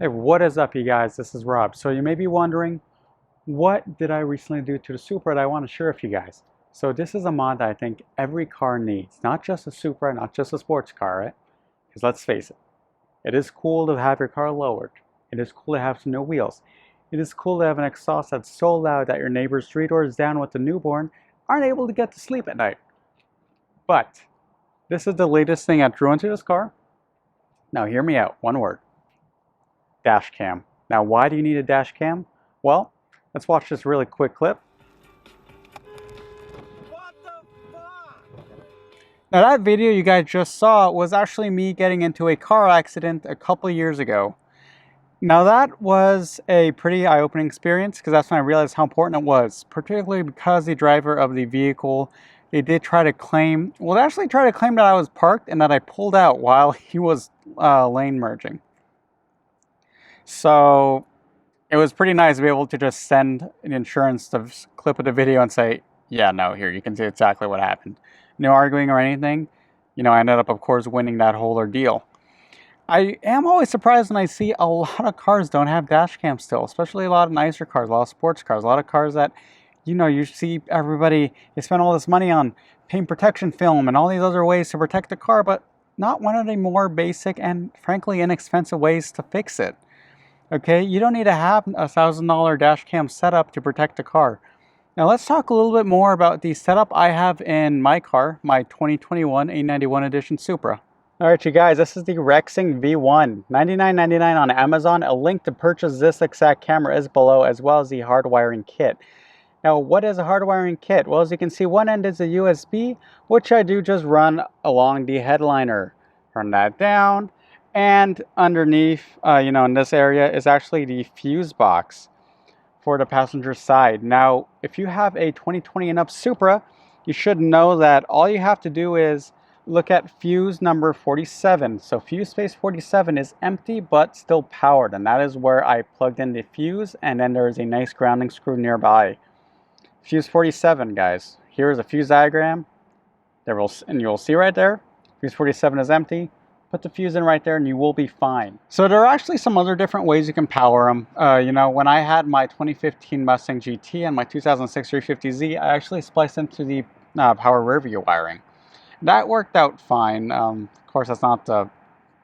Hey, what is up, you guys? This is Rob. So you may be wondering, what did I recently do to the Supra that I want to share with you guys? So this is a mod that I think every car needs, not just a Supra, not just a sports car, right? Because let's face it, it is cool to have your car lowered. It is cool to have some new wheels. It is cool to have an exhaust that's so loud that your neighbors 3 doors down with the newborn aren't able to get to sleep at night. But this is the latest thing I drew into this car. Now hear me out, one word. Dash cam. Now, why do you need a dash cam? Well, let's watch this really quick clip. What the fuck? Now, that video you guys just saw was actually me getting into a car accident a couple years ago. Now, that was a pretty eye-opening experience because that's when I realized how important it was, particularly because the driver of the vehicle, they did try to claim, well, they actually tried to claim that I was parked and that I pulled out while he was lane merging. So it was pretty nice to be able to just send an insurance to clip of the video and say, yeah, no, here, you can see exactly what happened. No arguing or anything. You know, I ended up, of course, winning that whole ordeal. I am always surprised when I see a lot of cars don't have dash cams still, especially a lot of nicer cars, a lot of sports cars, a lot of cars that, you know, you see everybody, they spend all this money on paint protection film and all these other ways to protect the car, but not one of the more basic and frankly inexpensive ways to fix it. Okay, you don't need to have a $1,000 dash cam setup to protect the car. Now let's talk a little bit more about the setup I have in my car, my 2021 A91 edition Supra. Alright you guys, this is the 𝗖𝗿cie V1, $99.99 on Amazon. A link to purchase this exact camera is below, as well as the hardwiring kit. Now what is a hardwiring kit? Well, as you can see, one end is a USB, which I do just run along the headliner. Turn that down. And underneath, you know, in this area is actually the fuse box for the passenger side. Now, if you have a 2020 and up Supra, you should know that all you have to do is look at fuse number 47. So fuse space 47 is empty but still powered, and that is where I plugged in the fuse, and then there is a nice grounding screw nearby. Fuse 47, guys. Here is a fuse diagram. And you'll see right there, fuse 47 is empty. Put the fuse in right there and you will be fine. So there are actually some other different ways you can power them. You know, when I had my 2015 Mustang GT and my 2006 350Z, I actually spliced into the power rear view wiring. That worked out fine. Of course, that's not the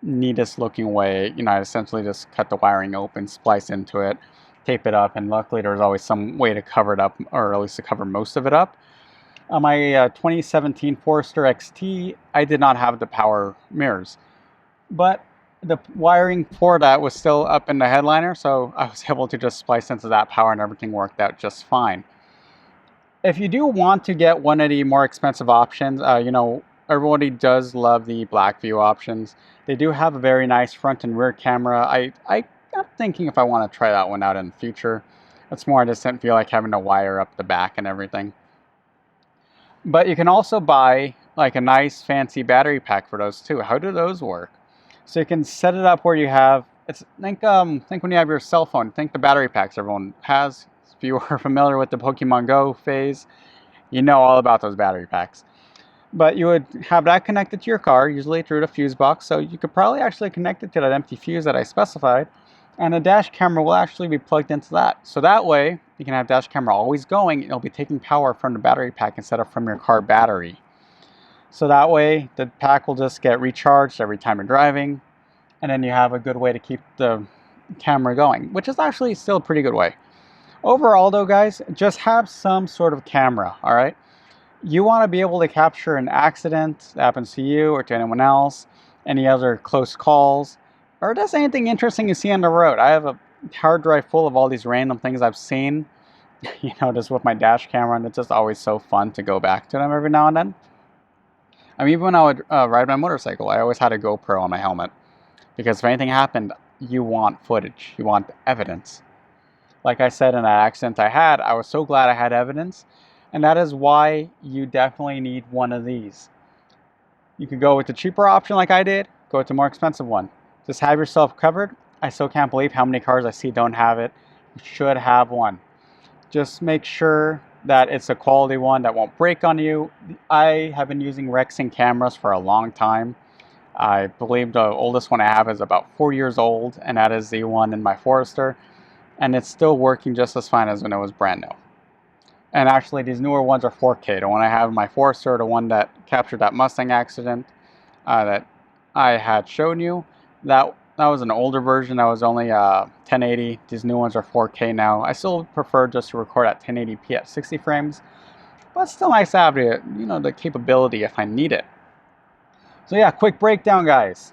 neatest looking way. You know, I essentially just cut the wiring open, splice into it, tape it up, and luckily there was always some way to cover it up, or at least to cover most of it up. On my 2017 Forester XT, I did not have the power mirrors. But the wiring for that was still up in the headliner, so I was able to just splice into that power and everything worked out just fine. If you do want to get one of the more expensive options, you know, everybody does love the black view options. They do have a very nice front and rear camera. I'm thinking if I want to try that one out in the future. It's more, I just didn't feel like having to wire up the back and everything. But you can also buy like a nice fancy battery pack for those too. How do those work? So you can set it up where you have, think when you have your cell phone, think the battery packs everyone has. If you are familiar with the Pokemon Go phase, you know all about those battery packs. But you would have that connected to your car, usually through the fuse box, so you could probably actually connect it to that empty fuse that I specified, and the dash camera will actually be plugged into that. So that way, you can have dash camera always going, and it'll be taking power from the battery pack instead of from your car battery. So that way, the pack will just get recharged every time you're driving, and then you have a good way to keep the camera going, which is actually still a pretty good way. Overall though, guys, just have some sort of camera, all right? You want to be able to capture an accident that happens to you or to anyone else, any other close calls, or just anything interesting you see on the road. I have a hard drive full of all these random things I've seen, you know, just with my dash camera, and it's just always so fun to go back to them every now and then. I mean, even when I would ride my motorcycle, I always had a GoPro on my helmet. Because if anything happened, you want footage. You want evidence. Like I said in that accident I had, I was so glad I had evidence. And that is why you definitely need one of these. You could go with the cheaper option like I did. Go with the more expensive one. Just have yourself covered. I still can't believe how many cars I see don't have it. You should have one. Just make sure that it's a quality one that won't break on you. I have been using 𝗖𝗿cie cameras for a long time. I believe the oldest one I have is about 4 years old, and that is the one in my Forester, and it's still working just as fine as when it was brand new. And actually, these newer ones are 4K. The one I have in my Forester, the one that captured that Mustang accident that I had shown you, that was an older version. That was only 1080. These new ones are 4K now. I still prefer just to record at 1080p at 60 frames, but it's still nice to have the, the capability if I need it. So yeah, quick breakdown, guys.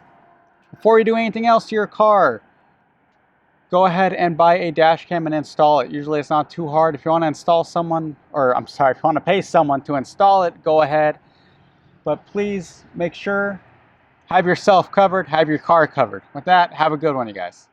Before you do anything else to your car, go ahead and buy a dash cam and install it. Usually it's not too hard. If you want to install someone, or I'm sorry, if you want to pay someone to install it, go ahead. But please make sure, have yourself covered, have your car covered. With that, have a good one, you guys.